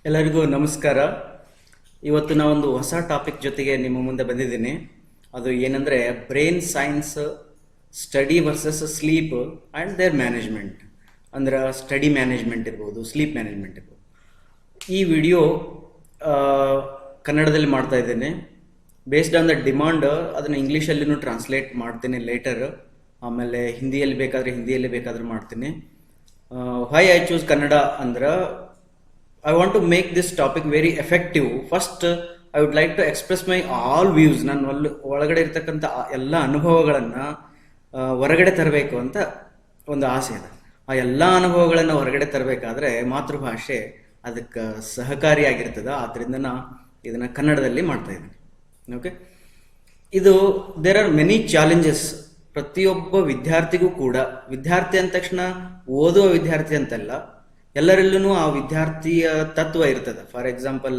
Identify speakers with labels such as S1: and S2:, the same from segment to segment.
S1: ಎಲ್ಲರಿಗೂ ನಮಸ್ಕಾರ. ಇವತ್ತು ನಾವೊಂದು ಹೊಸ ಟಾಪಿಕ್ ಜೊತೆಗೆ ನಿಮ್ಮ ಮುಂದೆ ಬಂದಿದ್ದೀನಿ. ಅದು ಏನಂದರೆ brain science study versus sleep and their management. ಅಂದ್ರೆ ಸ್ಟಡಿ ಮ್ಯಾನೇಜ್ಮೆಂಟ್ ಇರ್ಬೋದು, ಸ್ಲೀಪ್ ಮ್ಯಾನೇಜ್ಮೆಂಟ್ ಇರ್ಬೋದು. ಈ ವಿಡಿಯೋ ಕನ್ನಡದಲ್ಲಿ ಮಾಡ್ತಾ ಇದ್ದೇನೆ. ಬೇಸ್ಡ್ ಆನ್ ದ ಡಿಮಾಂಡ್ ಅದನ್ನು ಇಂಗ್ಲೀಷಲ್ಲಿನೂ ಟ್ರಾನ್ಸ್ಲೇಟ್ ಮಾಡ್ತೀನಿ ಲೇಟರ್. ಆಮೇಲೆ ಹಿಂದಿಯಲ್ಲಿ ಬೇಕಾದ್ರೆ ಮಾಡ್ತೀನಿ. ವೈ ಐ ಚೂಸ್ ಕನ್ನಡ ಅಂದ್ರೆ I want to make this topic very effective. First, I would like to express my all views. ನಾನು ಒಳಗಡೆ ಇರ್ತಕ್ಕಂಥ ಎಲ್ಲ ಅನುಭವಗಳನ್ನು ಹೊರಗಡೆ ತರಬೇಕು ಅಂತ ಒಂದು ಆಸೆ ಇದೆ. ಆ ಎಲ್ಲ ಅನುಭವಗಳನ್ನು ಹೊರಗಡೆ ತರಬೇಕಾದ್ರೆ ಮಾತೃಭಾಷೆ ಅದಕ್ಕೆ ಸಹಕಾರಿಯಾಗಿರ್ತದೆ. ಆದ್ದರಿಂದ ಇದನ್ನು ಕನ್ನಡದಲ್ಲಿ ಮಾಡ್ತಾ ಇದ್ದೀನಿ. ಓಕೆ, ಇದು ದೇರ್ ಆರ್ ಮೆನಿ ಚಾಲೆಂಜಸ್. ಪ್ರತಿಯೊಬ್ಬ ವಿದ್ಯಾರ್ಥಿಗೂ ಕೂಡ, ವಿದ್ಯಾರ್ಥಿ ಅಂದ ತಕ್ಷಣ ಓದುವ ವಿದ್ಯಾರ್ಥಿ ಅಂತಲ್ಲ, ಎಲ್ಲರಲ್ಲೂ ಆ ವಿದ್ಯಾರ್ಥಿಯ ತತ್ವ ಇರ್ತದೆ. ಫಾರ್ ಎಕ್ಸಾಂಪಲ್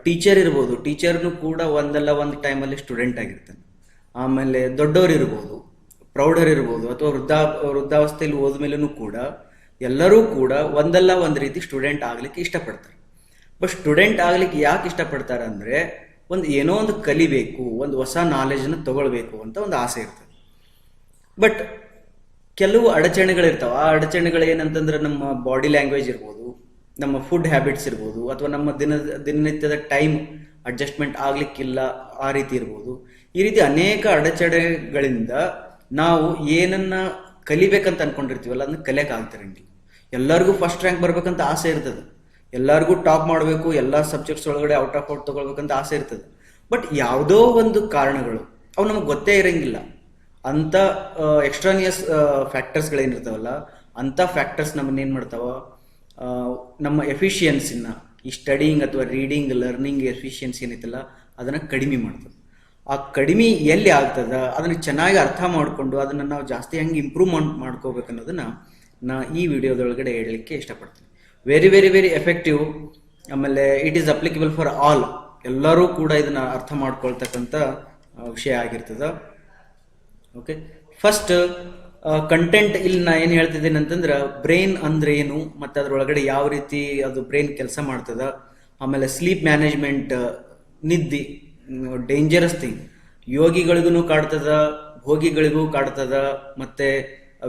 S1: ಟೀಚರ್ ಇರ್ಬೋದು, ಟೀಚರ್ನು ಕೂಡ ಒಂದಲ್ಲ ಒಂದು ಟೈಮಲ್ಲಿ ಸ್ಟೂಡೆಂಟ್ ಆಗಿರ್ತಾನೆ. ಆಮೇಲೆ ದೊಡ್ಡವರು ಇರ್ಬೋದು, ಪ್ರೌಢರು ಇರ್ಬೋದು, ಅಥವಾ ವೃದ್ಧಾವಸ್ಥೆಯಲ್ಲಿ ಹೋದ ಮೇಲೂ ಕೂಡ ಎಲ್ಲರೂ ಕೂಡ ಒಂದಲ್ಲ ಒಂದು ರೀತಿ ಸ್ಟೂಡೆಂಟ್ ಆಗ್ಲಿಕ್ಕೆ ಇಷ್ಟಪಡ್ತಾರೆ. ಬಟ್ ಸ್ಟೂಡೆಂಟ್ ಆಗ್ಲಿಕ್ಕೆ ಯಾಕೆ ಇಷ್ಟಪಡ್ತಾರೆ ಅಂದರೆ ಏನೋ ಒಂದು ಕಲಿಬೇಕು, ಒಂದು ಹೊಸ ನಾಲೆಜನ್ನು ತಗೊಳ್ಬೇಕು ಅಂತ ಒಂದು ಆಸೆ ಇರ್ತದೆ. ಬಟ್ ಕೆಲವು ಅಡಚಣೆಗಳಿರ್ತಾವೆ. ಆ ಅಡಚಣೆಗಳು ಏನಂತಂದ್ರೆ ನಮ್ಮ ಬಾಡಿ ಲ್ಯಾಂಗ್ವೇಜ್ ಇರ್ಬೋದು, ನಮ್ಮ ಫುಡ್ ಹ್ಯಾಬಿಟ್ಸ್ ಇರ್ಬೋದು, ಅಥವಾ ನಮ್ಮ ದಿನನಿತ್ಯದ ಟೈಮ್ ಅಡ್ಜಸ್ಟ್ಮೆಂಟ್ ಆಗ್ಲಿಕ್ಕಿಲ್ಲ, ಆ ರೀತಿ ಇರ್ಬೋದು. ಈ ರೀತಿ ಅನೇಕ ಅಡಚಣೆಗಳಿಂದ ನಾವು ಏನನ್ನ ಕಲಿಬೇಕಂತ ಅನ್ಕೊಂಡಿರ್ತೀವಲ್ಲ ಅದನ್ನ ಕಲಿಯಕ್ಕೆ ಆಗ್ತಿರಂಗಿಲ್ಲ. ಎಲ್ಲರಿಗೂ ಫಸ್ಟ್ ರ್ಯಾಂಕ್ ಬರ್ಬೇಕಂತ ಆಸೆ ಇರ್ತದೆ, ಎಲ್ಲರಿಗೂ ಟಾಪ್ ಮಾಡಬೇಕು, ಎಲ್ಲ ಸಬ್ಜೆಕ್ಟ್ಸ್ ಒಳಗಡೆ ಔಟ್ ಆಫ್ ಔಟ್ ತಗೊಳ್ಬೇಕಂತ ಆಸೆ ಇರ್ತದೆ. ಬಟ್ ಯಾವುದೋ ಒಂದು ಕಾರಣಗಳು ಅವು ನಮಗೆ ಗೊತ್ತೇ ಇರಂಗಿಲ್ಲ. ಅಂಥ ಎಕ್ಸ್ಟ್ರಾನಿಯಸ್ ಫ್ಯಾಕ್ಟರ್ಸ್ಗಳೇನಿರ್ತಾವಲ್ಲ, ಅಂಥ ಫ್ಯಾಕ್ಟರ್ಸ್ ನಮ್ಮನ್ನೇನು ಮಾಡ್ತಾವ, ನಮ್ಮ ಎಫಿಷಿಯನ್ಸಿನ, ಈ ಸ್ಟಡಿಂಗ್ ಅಥವಾ ರೀಡಿಂಗ್ ಲರ್ನಿಂಗ್ ಎಫಿಷಿಯನ್ಸಿ ಏನೈತಲ್ಲ ಅದನ್ನು ಕಡಿಮೆ ಮಾಡ್ತದೆ. ಆ ಕಡಿಮೆ ಎಲ್ಲಿ ಆಗ್ತದ ಅದನ್ನು ಚೆನ್ನಾಗಿ ಅರ್ಥ ಮಾಡಿಕೊಂಡು ಅದನ್ನು ನಾವು ಜಾಸ್ತಿ ಹೆಂಗೆ ಇಂಪ್ರೂವ್ ಮಾಡ್ಕೋಬೇಕು ಅನ್ನೋದನ್ನು ಈ ವಿಡಿಯೋದೊಳಗಡೆ ಹೇಳಲಿಕ್ಕೆ ಇಷ್ಟಪಡ್ತೀನಿ. Very very very effective. ಆಮೇಲೆ it is applicable for all. ಎಲ್ಲರೂ ಕೂಡ ಇದನ್ನು ಅರ್ಥ ಮಾಡ್ಕೊಳ್ತಕ್ಕಂಥ ವಿಷಯ ಆಗಿರ್ತದೆ. Okay, first content. ಇಲ್ಲಿ ನಾ ಏನು ಹೇಳ್ತಿದ್ದೇನೆ ಅಂತಂದ್ರೆ ಬ್ರೈನ್ ಅಂದ್ರೆ ಏನು, ಮತ್ತು ಅದರೊಳಗಡೆ ಯಾವ ರೀತಿ ಅದು ಬ್ರೈನ್ ಕೆಲಸ ಮಾಡ್ತದ. ಆಮೇಲೆ ಸ್ಲೀಪ್ ಮ್ಯಾನೇಜ್ಮೆಂಟ್, ನಿದ್ದೆ ಡೇಂಜರಸ್ ಥಿಂಗ್. ಯೋಗಿಗಳಿಗೂ ಕಾಡ್ತದ, ಭೋಗಿಗಳಿಗೂ ಕಾಡ್ತದ, ಮತ್ತೆ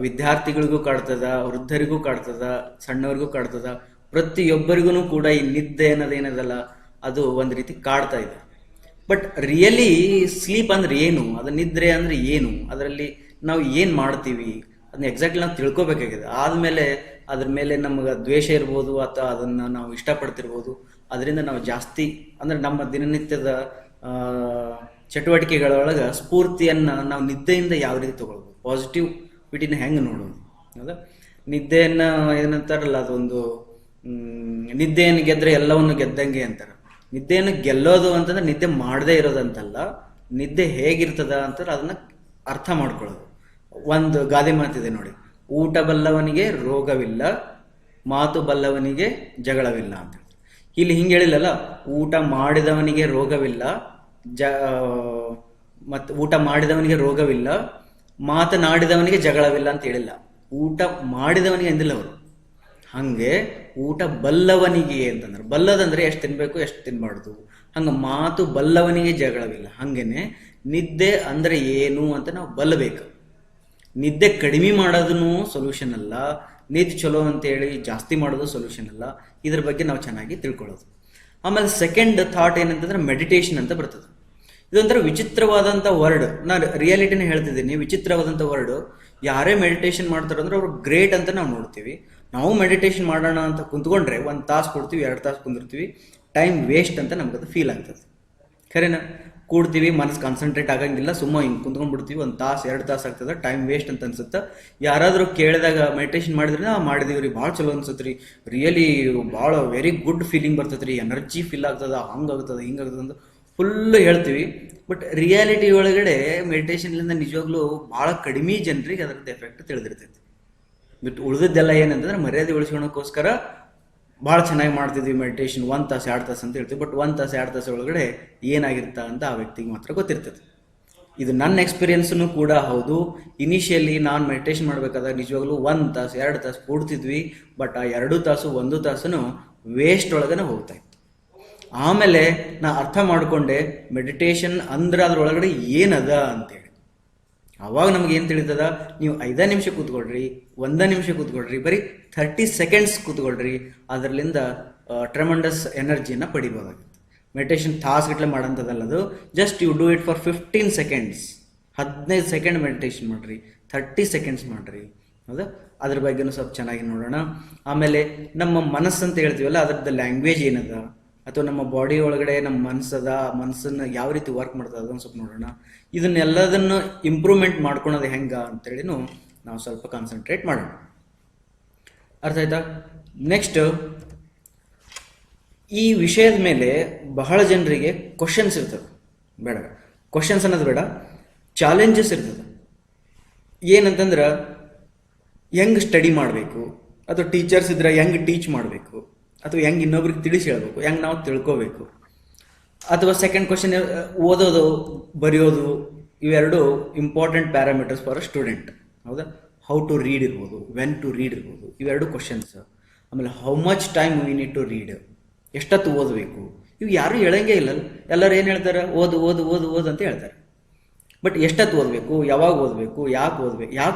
S1: ವಿದ್ಯಾರ್ಥಿಗಳಿಗೂ ಕಾಡ್ತದ, ವೃದ್ಧರಿಗೂ ಕಾಡ್ತದ, ಸಣ್ಣವರಿಗೂ ಕಾಡ್ತದ. ಪ್ರತಿಯೊಬ್ಬರಿಗೂ ಕೂಡ ಈ ನಿದ್ದೆ ಅನ್ನೋದೇನದಲ್ಲ ಅದು ಒಂದು ರೀತಿ ಕಾಡ್ತಾ ಇದೆ. ಬಟ್ ರಿಯಲಿ ಸ್ಲೀಪ್ ಅಂದ್ರೆ ಏನು, ಅದು ನಿದ್ರೆ ಅಂದ್ರೆ ಏನು, ಅದರಲ್ಲಿ ನಾವು ಏನು ಮಾಡ್ತೀವಿ ಅದನ್ನ ಎಕ್ಸಾಕ್ಟ್ಲಿ ನಾವು ತಿಳ್ಕೊಬೇಕಾಗಿದೆ. ಆದಮೇಲೆ ಅದ್ರ ಮೇಲೆ ನಮ್ಗೆ ದ್ವೇಷ ಇರ್ಬೋದು, ಅಥವಾ ಅದನ್ನು ನಾವು ಇಷ್ಟಪಡ್ತಿರ್ಬೋದು. ಅದರಿಂದ ನಾವು ಜಾಸ್ತಿ ಅಂದರೆ ನಮ್ಮ ದಿನನಿತ್ಯದ ಚಟುವಟಿಕೆಗಳೊಳಗೆ ಸ್ಫೂರ್ತಿಯನ್ನು ನಾವು ನಿದ್ದೆಯಿಂದ ಯಾವ ರೀತಿ ತಗೊಳ್ಬೋದು, ಪಾಸಿಟಿವ್ ವಿಟಿನ ಹೆಂಗೆ ನೋಡೋದು. ಹೌದಾ, ನಿದ್ದೆಯನ್ನು ಏನಂತಾರಲ್ಲ, ಅದೊಂದು ನಿದ್ದೆಯನ್ನು ಗೆದ್ದರೆ ಎಲ್ಲವನ್ನು ಗೆದ್ದಂಗೆ ಅಂತಾರೆ. ನಿದ್ದೆಯನ್ನು ಗೆಲ್ಲೋದು ಅಂತಂದ್ರೆ ನಿದ್ದೆ ಮಾಡದೇ ಇರೋದಂತಲ್ಲ, ನಿದ್ದೆ ಹೇಗಿರ್ತದ ಅಂತಾರೆ ಅದನ್ನ ಅರ್ಥ ಮಾಡ್ಕೊಳ್ಳೋದು. ಒಂದು ಗಾದೆ ಮಾತಿದೆ ನೋಡಿ, ಊಟ ಬಲ್ಲವನಿಗೆ ರೋಗವಿಲ್ಲ, ಮಾತು ಬಲ್ಲವನಿಗೆ ಜಗಳವಿಲ್ಲ ಅಂತ. ಇಲ್ಲಿ ಹಿಂಗೆ ಹೇಳಿಲ್ಲಲ್ಲ, ಊಟ ಮಾಡಿದವನಿಗೆ ರೋಗವಿಲ್ಲ, ಮತ್ತು ಊಟ ಮಾಡಿದವನಿಗೆ ರೋಗವಿಲ್ಲ, ಮಾತನಾಡಿದವನಿಗೆ ಜಗಳವಿಲ್ಲ ಅಂತ ಹೇಳಿಲ್ಲ. ಊಟ ಮಾಡಿದವನಿಗೆ ಅಂದಿಲ್ಲ ಅವರು. ಹಂಗೆ ಊಟ ಬಲ್ಲವನಿಗೆ ಅಂತಂದ್ರೆ, ಬಲ್ಲದಂದ್ರೆ ಎಷ್ಟು ತಿನ್ಬೇಕು ಎಷ್ಟು ತಿನ್ಬಾರ್ದು, ಹಂಗೆ ಮಾತು ಬಲ್ಲವನಿಗೆ ಜಗಳವಿಲ್ಲ. ಹಂಗೇನೆ ನಿದ್ದೆ ಅಂದ್ರೆ ಏನು ಅಂತ ನಾವು ಬಲ್ಲಬೇಕು. ನಿದ್ದೆ ಕಡಿಮೆ ಮಾಡೋದೂ ಸೊಲ್ಯೂಷನ್ ಅಲ್ಲ, ನಿದ್ದೆ ಚಲೋ ಅಂತೇಳಿ ಜಾಸ್ತಿ ಮಾಡೋದು ಸೊಲ್ಯೂಷನ್ ಅಲ್ಲ. ಇದ್ರ ಬಗ್ಗೆ ನಾವು ಚೆನ್ನಾಗಿ ತಿಳ್ಕೊಳ್ಳೋದು. ಆಮೇಲೆ ಸೆಕೆಂಡ್ ಥಾಟ್ ಏನಂತಂದ್ರೆ ಮೆಡಿಟೇಷನ್ ಅಂತ ಬರ್ತದೆ. ಇದೊಂಥರ ವಿಚಿತ್ರವಾದಂಥ ವರ್ಡ್. ನಾನು ರಿಯಾಲಿಟಿನ ಹೇಳ್ತಿದ್ದೀನಿ, ವಿಚಿತ್ರವಾದಂಥ ವರ್ಡ್. ಯಾರೇ ಮೆಡಿಟೇಷನ್ ಮಾಡ್ತಾರೋ ಅಂದ್ರೆ ಅವ್ರು ಗ್ರೇಟ್ ಅಂತ ನಾವು ನೋಡ್ತೀವಿ. ನಾವು ಮೆಡಿಟೇಷನ್ ಮಾಡೋಣ ಅಂತ ಕುಂತ್ಕೊಂಡ್ರೆ 1 ತಾಸು ಕೊಡ್ತೀವಿ, 2 ತಾಸು ಕುಂದಿರ್ತೀವಿ, ಟೈಮ್ ವೇಸ್ಟ್ ಅಂತ ನಮ್ಗದು ಫೀಲ್ ಆಗ್ತದೆ. ಖರೇನಾ? ಕೂಡ್ತೀವಿ, ಮನಸ್ಸು ಕಾನ್ಸಂಟ್ರೇಟ್ ಆಗಂಗಿಲ್ಲ, ಸುಮ್ಮ ಹಿಂಗೆ ಕುಂತ್ಕೊಂಡ್ಬಿಡ್ತೀವಿ, 1 ತಾಸು 2 ತಾಸು ಆಗ್ತದೆ, ಟೈಮ್ ವೇಸ್ಟ್ ಅಂತ ಅನ್ಸುತ್ತೆ. ಯಾರಾದರೂ ಕೇಳಿದಾಗ ಮೆಡಿಟೇಷನ್ ಮಾಡಿದ್ರೆ ಮಾಡಿದೀವಿ ರೀ, ಭಾಳ ಚಲೋ ಅನ್ಸುತ್ತೆ ರೀ, ರಿಯಲಿ ಭಾಳ ವೆರಿ ಗುಡ್ ಫೀಲಿಂಗ್ ಬರ್ತದೆ ರೀ, ಎನರ್ಜಿ ಫೀಲ್ ಆಗ್ತದೆ, ಹಂಗಾಗ್ತದೆ ಹಿಂಗಾಗ್ತದೆ ಅಂತ ಫುಲ್ಲು ಹೇಳ್ತೀವಿ. ಬಟ್ ರಿಯಾಲಿಟಿ ಒಳಗಡೆ ಮೆಡಿಟೇಷನ್ಲಿಂದ ನಿಜವಾಗ್ಲೂ ಭಾಳ ಕಡಿಮೆ ಜನರಿಗೆ ಅದರದ್ದು ಎಫೆಕ್ಟ್ ತಿಳಿದಿರ್ತೈತಿ. ಬಟ್ ಉಳಿದಿದ್ದೆಲ್ಲ ಏನಂತಂದ್ರೆ ಮರ್ಯಾದೆ ಉಳಿಸ್ಕೊಳಕ್ಕೋಸ್ಕರ ಭಾಳ ಚೆನ್ನಾಗಿ ಮಾಡ್ತಿದ್ವಿ ಮೆಡಿಟೇಷನ್, 1 ತಾಸು 2 ತಾಸು ಅಂತ ಹೇಳ್ತೀವಿ. ಬಟ್ 1 ತಾಸು 2 ತಾಸು ಒಳಗಡೆ ಏನಾಗಿರ್ತಾ ಅಂತ ಆ ವ್ಯಕ್ತಿಗೆ ಮಾತ್ರ ಗೊತ್ತಿರ್ತದೆ. ಇದು ನನ್ನ ಎಕ್ಸ್ಪೀರಿಯನ್ಸ್ನು ಕೂಡ ಹೌದು. ಇನಿಷಿಯಲಿ ನಾನು ಮೆಡಿಟೇಷನ್ ಮಾಡಬೇಕಾದಾಗ ನಿಜವಾಗ್ಲೂ 1 ತಾಸು 2 ತಾಸು ಕೂಡ್ತಿದ್ವಿ. ಬಟ್ ಆ 2 ತಾಸು 1 ತಾಸು ವೇಸ್ಟ್ ಒಳಗನೆ ಹೋಗ್ತಾ ಇತ್ತು. ಆಮೇಲೆ ನಾ ಅರ್ಥ ಮಾಡಿಕೊಂಡೆ ಮೆಡಿಟೇಷನ್ ಅಂದ್ರೆ ಅದ್ರೊಳಗಡೆ ಏನದ ಅಂತೇಳಿ. ಅವಾಗ ನಮ್ಗೆ ಏನು ತಿಳಿತದ, ನೀವು 5 ನಿಮಿಷ ಕೂತ್ಕೊಳ್ರಿ, 1 ನಿಮಿಷ ಕೂತ್ಕೊಳ್ರಿ, ಬರೀ 30 ಸೆಕೆಂಡ್ಸ್ ಕೂತ್ಕೊಳ್ರಿ, ಅದರಲ್ಲಿಂದ ಟ್ರೆಮಂಡಸ್ ಎನರ್ಜಿನ ಪಡಿಬೋದಾಗುತ್ತೆ. ಮೆಡಿಟೇಷನ್ ತಾಸುಗಟ್ಟಲೆ ಮಾಡೋಂಥದ್ದಲ್ಲ ಅದು. Just you do it for 15 seconds. 15 second meditation ಮಾಡಿರಿ, 30 ಸೆಕೆಂಡ್ಸ್ ಮಾಡಿರಿ. ಹೌದಾ? ಅದ್ರ ಬಗ್ಗೆನೂ ಸ್ವಲ್ಪ ಚೆನ್ನಾಗಿ ನೋಡೋಣ. ಆಮೇಲೆ ನಮ್ಮ ಮನಸ್ಸು ಅಂತ ಹೇಳ್ತೀವಲ್ಲ, ಅದ್ರದ್ದು ಲ್ಯಾಂಗ್ವೇಜ್ ಏನದ, ಅಥವಾ ನಮ್ಮ ಬಾಡಿ ಒಳಗಡೆ ನಮ್ಮ ಮನಸ್ಸದ, ಮನಸ್ಸನ್ನು ಯಾವ ರೀತಿ ವರ್ಕ್ ಮಾಡ್ತದೆ ಅದನ್ನು ಸ್ವಲ್ಪ ನೋಡೋಣ. ಇದನ್ನೆಲ್ಲದನ್ನು ಇಂಪ್ರೂವ್ಮೆಂಟ್ ಮಾಡ್ಕೊಳೋದು ಹೆಂಗೆ ಅಂತೇಳಿನೂ ನಾವು ಸ್ವಲ್ಪ ಕಾನ್ಸಂಟ್ರೇಟ್ ಮಾಡೋಣ. ಅರ್ಥ ಆಯ್ತಾ? ನೆಕ್ಸ್ಟ್, ಈ ವಿಷಯದ ಮೇಲೆ ಬಹಳ ಜನರಿಗೆ ಕ್ವಶನ್ಸ್ ಇರ್ತದೆ. ಬೇಡ, ಕ್ವಶನ್ಸ್ ಅನ್ನೋದು ಬೇಡ, ಚಾಲೆಂಜಸ್ ಇರ್ತದೆ. ಏನಂತಂದ್ರೆ ಹೆಂಗೆ ಸ್ಟಡಿ ಮಾಡಬೇಕು, ಅಥವಾ ಟೀಚರ್ಸ್ ಇದ್ರೆ ಹೆಂಗೆ ಟೀಚ್ ಮಾಡಬೇಕು, ಅಥವಾ ಹೆಂಗೆ ಇನ್ನೊಬ್ರಿಗೆ ತಿಳಿಸಿ ಹೇಳಬೇಕು, ಹೆಂಗೆ ನಾವು ತಿಳ್ಕೋಬೇಕು. ಅಥವಾ ಸೆಕೆಂಡ್ ಕ್ವಶನ್, ಓದೋದು ಬರೆಯೋದು, ಇವೆರಡು important parameters for a student. ಹೌದಾ? ಹೌ ಟು ರೀಡ್ ಇರ್ಬೋದು, ವೆನ್ ಟು ರೀಡ್ ಇರ್ಬೋದು, ಇವೆರಡು ಕ್ವಶನ್ಸ್. ಆಮೇಲೆ how much time we need to read, ಎಷ್ಟೊತ್ತು ಓದಬೇಕು, ಇವು ಯಾರು ಹೇಳಂಗೇ ಇಲ್ಲ. ಎಲ್ಲರೂ ಏನು ಹೇಳ್ತಾರೆ, ಓದು ಓದು ಓದು ಓದು ಅಂತ ಹೇಳ್ತಾರೆ. ಬಟ್ ಎಷ್ಟೊತ್ತು ಓದಬೇಕು, ಯಾವಾಗ ಓದಬೇಕು, ಯಾಕೆ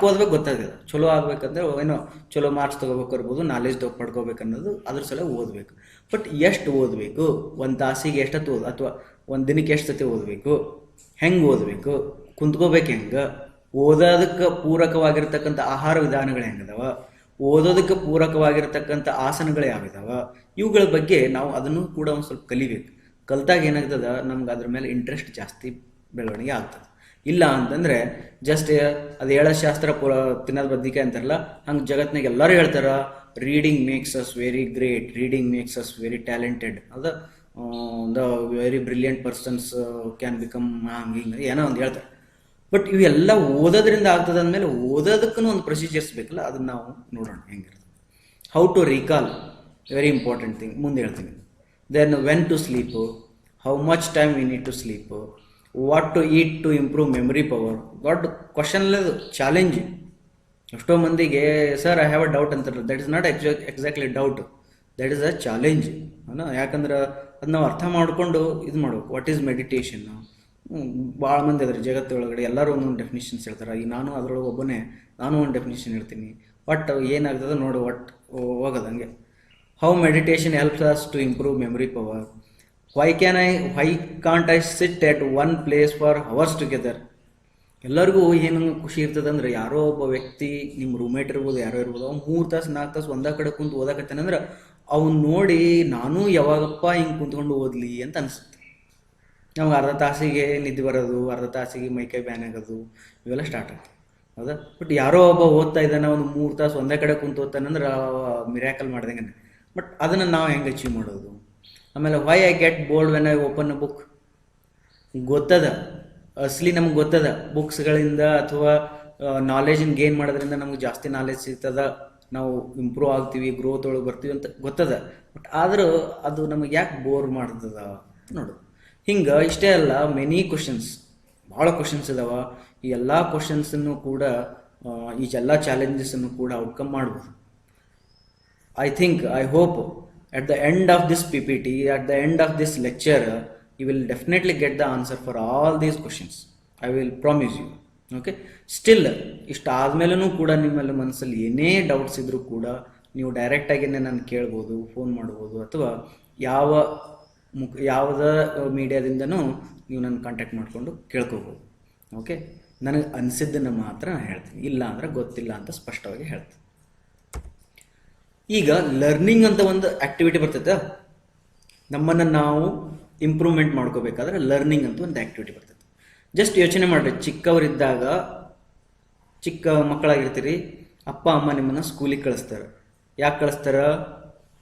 S1: ಓದ್ಬೇಕು ಗೊತ್ತಾಗಿದೆ. ಚಲೋ ಆಗ್ಬೇಕಂದ್ರೆ ಏನೋ ಚಲೋ ಮಾರ್ಕ್ಸ್ ತೊಗೋಬೇಕು ಇರ್ಬೋದು, ನಾಲೆಜ್ ಪಡ್ಕೋಬೇಕು ಅನ್ನೋದು ಅದ್ರ ಸಲ ಓದಬೇಕು. ಬಟ್ ಎಷ್ಟು ಓದಬೇಕು, 1 ತಾಸಿಗೆ ಎಷ್ಟೊತ್ತು ಅಥವಾ 1 ದಿನಕ್ಕೆ ಎಷ್ಟು ಸತಿ ಓದಬೇಕು, ಹೆಂಗೆ ಓದಬೇಕು, ಕುಂತ್ಕೋಬೇಕು ಹೆಂಗೆ, ಓದೋದಕ್ಕೆ ಪೂರಕವಾಗಿರ್ತಕ್ಕಂಥ ಆಹಾರ ವಿಧಾನಗಳು ಹೆಂಗದವ, ಓದೋದಕ್ಕೆ ಪೂರಕವಾಗಿರ್ತಕ್ಕಂಥ ಆಸನಗಳು ಯಾವಿದಾವ, ಇವುಗಳ ಬಗ್ಗೆ ನಾವು ಅದನ್ನು ಕೂಡ ಒಂದು ಸ್ವಲ್ಪ ಕಲಿಬೇಕು. ಕಲ್ತಾಗ ಏನಾಗ್ತದ, ನಮ್ಗೆ ಅದ್ರ ಮೇಲೆ ಇಂಟ್ರೆಸ್ಟ್ ಜಾಸ್ತಿ ಬೆಳವಣಿಗೆ ಆಗ್ತದೆ. ಇಲ್ಲ ಅಂತಂದರೆ ಜಸ್ಟ್ ಅದು ಹೇಳೋಶಾಸ್ತ್ರ ತಿನ್ನೋದು ಬದ್ನಿಕಾಯಿ ಅಂತಾರಲ್ಲ, ಹಂಗೆ ಜಗತ್ತಿನಾಗ ಎಲ್ಲರೂ ಹೇಳ್ತಾರೆ, reading makes us very great, reading makes us very talented, ಅದು the very brilliant persons can become ಹಂಗೆ ಹಿಂಗೆ ಏನೋ ಒಂದು ಹೇಳ್ತಾರೆ. ಬಟ್ ಇವೆಲ್ಲ ಓದೋದ್ರಿಂದ ಆಗ್ತದೆ ಅಂದಮೇಲೆ ಓದೋದಕ್ಕೂ ಒಂದು ಪ್ರೊಸೀಜರ್ಸ್ ಬೇಕಲ್ಲ, ಅದನ್ನು ನಾವು ನೋಡೋಣ ಹೆಂಗಿರ್ತದೆ. How to recall, very important thing, ಮುಂದೆ ಹೇಳ್ತೀನಿ. Then when to sleep, how much time we need to sleep, what to eat to improve memory power. ದೊಡ್ಡ ಕ್ವಶನ್ ಅಲ್ಲದು, ಚಾಲೆಂಜ್. ಎಷ್ಟೋ ಮಂದಿಗೆ sir I have a doubt ಅಂತಾರೆ. That is not exactly doubt, that is a challenge. ಯಾಕಂದ್ರೆ ಅದು ನಾವು ಅರ್ಥ ಮಾಡಿಕೊಂಡು ಇದು ಮಾಡ್ಬೇಕು. What is meditation? ಭಾಳ ಮಂದಿ ಅದ್ರ ಜಗತ್ತೊಳಗಡೆ ಎಲ್ಲರೂ ಒಂದೊಂದು ಡೆಫಿನಿಷನ್ಸ್ ಹೇಳ್ತಾರೆ. ಈಗ ನಾನು ಅದರೊಳಗೆ ಒಬ್ಬನೇ, ನಾನು ಒಂದು ಡೆಫಿನಿಷನ್ ಹೇಳ್ತೀನಿ. ಒಟ್ಟು ಏನಾಗ್ತದೆ ನೋಡು, ಒಟ್ಟು ಹೋಗೋದಂಗೆ. How meditation helps us to improve memory power. Why can't I sit at one place for hours together. ಎಲ್ಲರಿಗೂ ಏನು ಖುಷಿ ಇರ್ತದೆ ಅಂದ್ರೆ, ಯಾರೋ ಒಬ್ಬ ವ್ಯಕ್ತಿ, ನಿಮ್ಮ ರೂಮ್ಮೇಟ್ ಇರ್ಬೋದು, ಯಾರೋ ಇರ್ಬೋದು, ಅವ್ನು 3 ತಾಸು 4 ತಾಸು ಒಂದೇ ಕಡೆ ಕುಂತು ಓದಾಕತ್ತಾನೆ ಅಂದ್ರೆ ಅವ್ನು ನೋಡಿ ನಾನು ಯಾವಾಗಪ್ಪ ಹಿಂಗೆ ಕುಂತ್ಕೊಂಡು ಓದಲಿ ಅಂತ ಅನಿಸುತ್ತೆ. ನಮ್ಗೆ ಅರ್ಧ ತಾಸಿಗೆ ನಿದ್ದೆ ಬರೋದು, ಅರ್ಧ ತಾಸಿಗೆ ಮೈಕೈ ಬ್ಯಾನ್ ಆಗೋದು, ಇವೆಲ್ಲ ಸ್ಟಾರ್ಟ್ ಆಗ್ತದೆ. ಹೌದಾ? ಬಟ್ ಯಾರೋ ಒಬ್ಬ ಓದ್ತಾ ಇದ್ದಾನೆ, ಒಂದು 3 ತಾಸು ಒಂದೇ ಕಡೆ ಕುಂತು ಓದ್ತಾನೆ ಅಂದ್ರೆ ಮಿರಾಕಲ್ ಮಾಡ್ದಂಗೆ. ಬಟ್ ಅದನ್ನು ನಾವು ಹೆಂಗೆ ಅಚೀವ್ ಮಾಡೋದು? ಆಮೇಲೆ why I get bored when I open a book. ಗೊತ್ತದ, ಅಸಲಿ ನಮ್ಗೆ ಗೊತ್ತದ, ಬುಕ್ಸ್ಗಳಿಂದ ಅಥವಾ ನಾಲೆಜನ್ನು ಗೇನ್ ಮಾಡೋದ್ರಿಂದ ನಮ್ಗೆ ಜಾಸ್ತಿ ನಾಲೆಜ್ ಸಿಗ್ತದ, ನಾವು ಇಂಪ್ರೂವ್ ಆಗ್ತೀವಿ, ಗ್ರೋತ್ ಒಳಗೆ ಬರ್ತೀವಿ ಅಂತ ಗೊತ್ತದ. ಬಟ್ ಆದರೂ ಅದು ನಮಗೆ ಯಾಕೆ ಬೋರ್ ಮಾಡ್ತದ ನೋಡು. ಹಿಂಗೆ ಇಷ್ಟೇ ಅಲ್ಲ, ಮೆನಿ ಕ್ವಶನ್ಸ್, ಭಾಳ ಕ್ವಶನ್ಸ್ ಇದಾವ. ಈ ಎಲ್ಲ ಕ್ವಶನ್ಸನ್ನು ಕೂಡ, ಈ ಎಲ್ಲ ಚಾಲೆಂಜಸನ್ನು ಕೂಡ ಔಟ್ಕಮ್ ಮಾಡ್ಬೋದು. I hope at the end of this PPT, at the end of this lecture, you will definitely get the answer for all these questions. I will promise you. Okay? Still, ಇಷ್ಟಾದ್ಮೇಲೂ ಕೂಡ ನಿಮ್ಮಲ್ಲಿ ಮನಸ್ಸಲ್ಲಿ ಏನೇ doubts ಇದ್ರೂ ಕೂಡ ನೀವು ಡೈರೆಕ್ಟಾಗಿಯೇ ನಾನು ಕೇಳ್ಬೋದು, phone ಮಾಡ್ಬೋದು, ಅಥವಾ ಯಾವುದೇ ಮೀಡಿಯಾದಿಂದನೂ ನೀವು ನನ್ನ ಕಾಂಟ್ಯಾಕ್ಟ್ ಮಾಡಿಕೊಂಡು ಕೇಳ್ಕೋಬೋದು. ಓಕೆ? ನನಗೆ ಅನಿಸಿದ್ದನ್ನು ಮಾತ್ರ ನಾನು ಹೇಳ್ತೀನಿ, ಇಲ್ಲ ಅಂದರೆ ಗೊತ್ತಿಲ್ಲ ಅಂತ ಸ್ಪಷ್ಟವಾಗಿ ಹೇಳ್ತೀನಿ. ಈಗ ಲರ್ನಿಂಗ್ ಅಂತ ಒಂದು ಆ್ಯಕ್ಟಿವಿಟಿ ಬರ್ತೈತೆ, ನಮ್ಮನ್ನು ನಾವು ಇಂಪ್ರೂವ್ಮೆಂಟ್ ಮಾಡ್ಕೋಬೇಕಾದ್ರೆ ಲರ್ನಿಂಗ್ ಅಂತ ಒಂದು ಆ್ಯಕ್ಟಿವಿಟಿ ಬರ್ತೈತೆ. ಜಸ್ಟ್ ಯೋಚನೆ ಮಾಡಿರಿ, ಚಿಕ್ಕವರಿದ್ದಾಗ, ಚಿಕ್ಕ ಮಕ್ಕಳಾಗಿರ್ತೀರಿ, ಅಪ್ಪ ಅಮ್ಮ ನಿಮ್ಮನ್ನು ಸ್ಕೂಲಿಗೆ ಕಳಿಸ್ತಾರೆ. ಯಾಕೆ ಕಳಿಸ್ತಾರೆ?